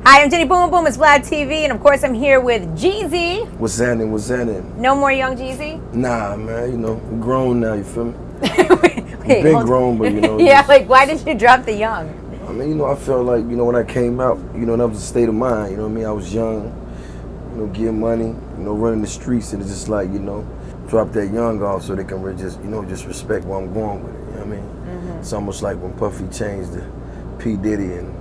Hi, I'm Jenny Boom Boom. It's Vlad TV, and of course, I'm here with Jeezy. What's happening? What's happening? No more young Jeezy? Nah, man. You know, we're grown now. You feel me? We've been grown, but you know. Yeah, like why did you drop the young? I mean, you know, I felt like, you know, when I came out, you know, that was a state of mind. You know what I mean? I was young, you know, getting money, you know, running the streets, and it's just like, you know, drop that young off so they can really just, you know, just respect where I'm going with it. You know what I mean? Mm-hmm. It's almost like when Puffy changed to P Diddy, and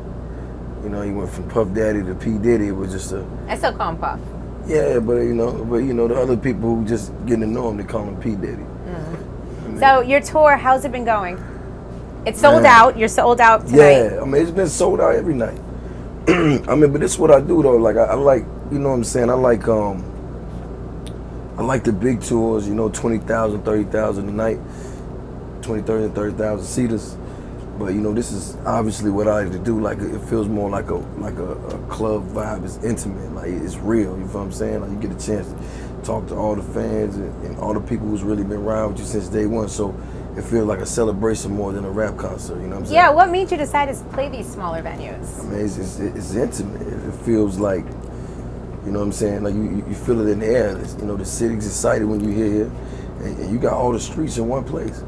you know, he went from Puff Daddy to P Diddy. It was just a. I still call him Puff. Yeah, but you know, the other people who just getting to know him, they call him P Diddy. Mm-hmm. I mean, so your tour, how's it been going? It's sold out. You're sold out tonight. Yeah, I mean, it's been sold out every night. I mean, but this is what I do though. Like I like, you know what I'm saying? I like the big tours. You know, 20,000, 30,000 a night, 20, 30, and 30,000 seaters. But you know, this is obviously what I like to do. Like it feels more like a club vibe. It's intimate, like it's real. You feel what I'm saying? Like you get a chance to talk to all the fans and all the people who's really been around with you since day one. So it feels like a celebration more than a rap concert. You know what I'm saying? Yeah. What made you decide to play these smaller venues? I mean, it's intimate. It feels like, you know what I'm saying? Like you feel it in the air. You know, the city's excited when you hear here, and you got all the streets in one place.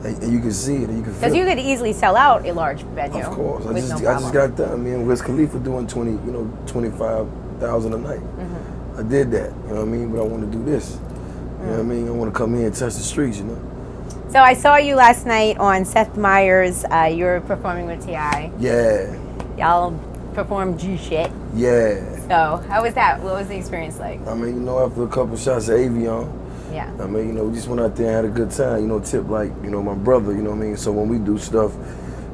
And you can see it, and you can feel it. Because you could easily sell out a large venue. Of course. I just problem. got done. Me and Wiz Khalifa doing 25,000 a night. Mm-hmm. I did that, you know what I mean? But I want to do this. You know what I mean? I want to come here and touch the streets, you know? So I saw you last night on Seth Meyers. You were performing with T.I. Yeah. Y'all performed G shit. Yeah. So how was that? What was the experience like? I mean, you know, after a couple shots of Avion, yeah. I mean, you know, we just went out there and had a good time. You know, Tip, like, you know, my brother, you know what I mean? So when we do stuff,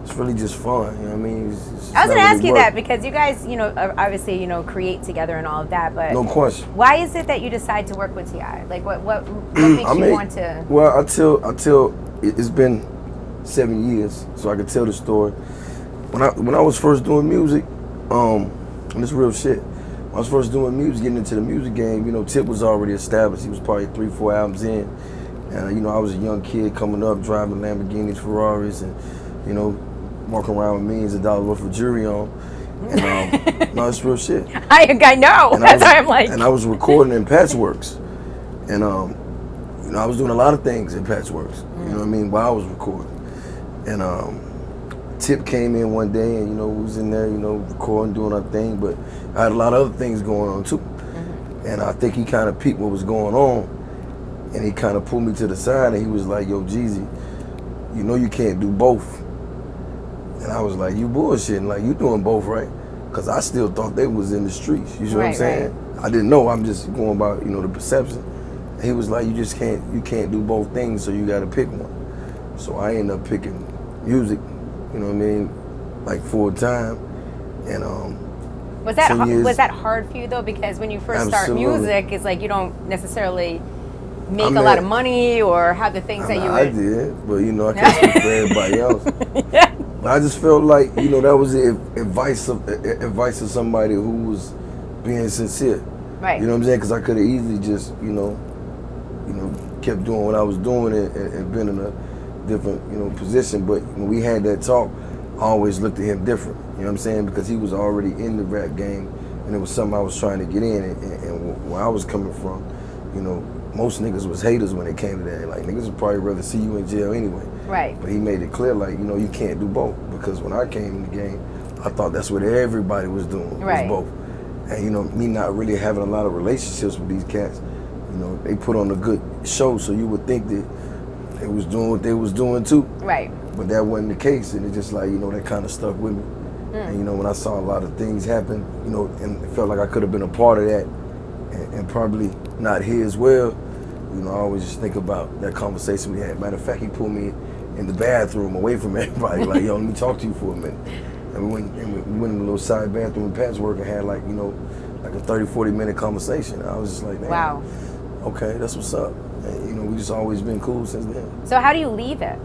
it's really just fun, you know what I mean? It's I was going to ask you work. that because you guys, you know, obviously, you know, create together and all of that, but no question. Why is it that you decide to work with T.I.? Like, what makes you want to? Well, I tell, it's been 7 years, so I can tell the story. When I was first doing music, and it's real shit. When I was first doing music, getting into the music game, you know, Tip was already established. He was probably 3-4 albums in. And, you know, I was a young kid coming up, driving Lamborghinis, Ferraris, and, you know, walking around with millions of dollars worth of jewelry on. And, no, it's real shit. I know. And that's why I'm like. And I was recording in Patchworks. And, you know, I was doing a lot of things in Patchworks, you know what I mean, while I was recording. And, Tip came in one day and, you know, we was in there, you know, recording, doing our thing, but I had a lot of other things going on too. Mm-hmm. And I think he kind of peeped what was going on, and he kind of pulled me to the side and he was like, yo, Jeezy, you know you can't do both. And I was like, you bullshitting, like you doing both, right? Because I still thought they was in the streets, you see what I'm saying? Right. I didn't know, I'm just going about, you know, the perception. And he was like, you can't do both things, so you gotta pick one. So I ended up picking music. You know what I mean, like full time, and was that hard for you though? Because when you first start music, it's like you don't necessarily make a lot of money or have the things that you. I did, but you know I can't speak for everybody else. Yeah. But I just felt like, you know, that was the advice of somebody who was being sincere. Right. You know what I'm saying? Because I could have easily just you know kept doing what I was doing and been in a different, you know, position, but when we had that talk, I always looked at him different, you know what I'm saying, because he was already in the rap game, and it was something I was trying to get in, and where I was coming from, you know, most niggas was haters when it came to that, like, niggas would probably rather see you in jail anyway. Right. But he made it clear, like, you know, you can't do both, because when I came in the game, I thought that's what everybody was doing, was both. And, you know, me not really having a lot of relationships with these cats, you know, they put on a good show, so you would think that they was doing what they was doing too. Right. But that wasn't the case, and it just like, you know, that kind of stuck with me. And you know, when I saw a lot of things happen, you know, and it felt like I could have been a part of that and probably not here as well, you know, I always just think about that conversation we had. Matter of fact, he pulled me in the bathroom away from everybody, like, yo, let me talk to you for a minute. And we went in a little side bathroom in Patchwork and had like, you know, like a 30-40 minute conversation. I was just like, man, wow, okay, that's what's up. And, you know, we just always been cool since then. So how do you leave it?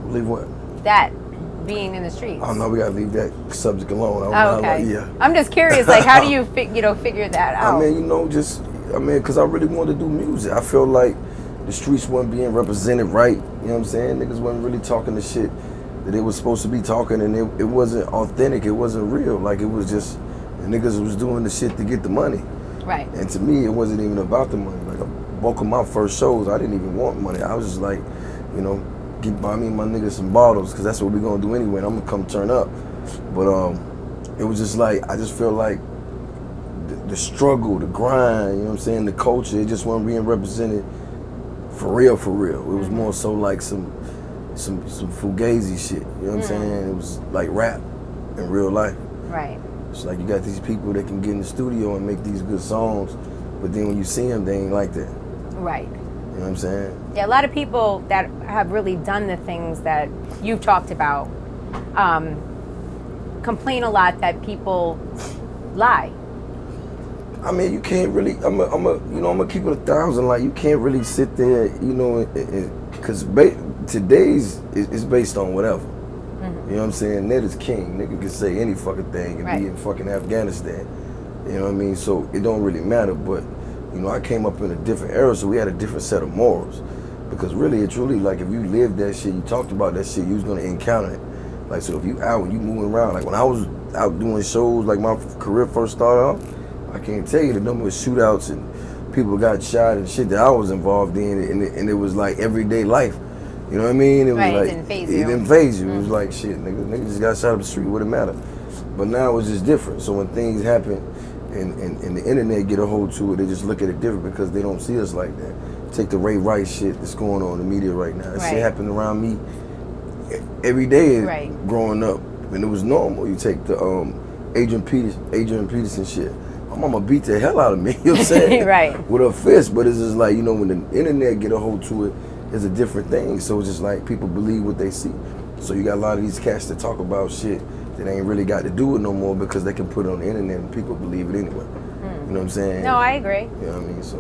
Leave what? That being in the streets. I don't know. We gotta leave that subject alone. Okay. I'm just curious. Like, how do you figure that out? I mean, you know, because I really wanted to do music. I feel like the streets weren't being represented right. You know what I'm saying? Niggas wasn't really talking the shit that they was supposed to be talking, and it wasn't authentic. It wasn't real. Like, it was just And niggas was doing the shit to get the money. Right. And to me, it wasn't even about the money. Like, bulk of my first shows, I didn't even want money. I was just like, you know, buy me and my niggas some bottles, because that's what we're gonna do anyway, and I'm gonna come turn up. But it was just like, I just feel like the struggle, the grind, you know what I'm saying, the culture, it just wasn't being represented for real. It was more so like some fugazi shit, you know what I'm saying? It was like rap in real life. Right. It's like you got these people that can get in the studio and make these good songs, but then when you see them, they ain't like that. Right. You know what I'm saying? Yeah, a lot of people that have really done the things that you've talked about complain a lot that people lie. I mean, you can't really. I'm gonna keep it 1,000. Like, you can't really sit there, you know, because today's is based on whatever. You know what I'm saying? Net is king. Nigga can say any fucking thing and be in fucking Afghanistan. You know what I mean? So it don't really matter. But, you know, I came up in a different era, so we had a different set of morals. Because really and truly, like, if you lived that shit, you talked about that shit, you was gonna encounter it. Like, so if you out and you moving around, like when I was out doing shows, like my career first started off, I can't tell you the number of shootouts and people got shot and shit that I was involved in, and it was like everyday life. You know what I mean? It was like, it didn't phase you. It didn't phase you. It was like, shit, nigga just got shot up the street, wouldn't matter. But now it's just different. So when things happen and the internet get a hold to it, they just look at it different because they don't see us like that. Take the Ray Rice shit that's going on in the media right now. That shit happened around me every day growing up, and it was normal. You take the Adrian Peterson shit. My mama beat the hell out of me, you know what I'm saying? With her fist, but it's just like, you know, when the internet get a hold to it, it's a different thing. So it's just like people believe what they see. So you got a lot of these cats that talk about shit that ain't really got to do it no more because they can put it on the internet and people believe it anyway. You know what I'm saying? No, I agree. You know what I mean? So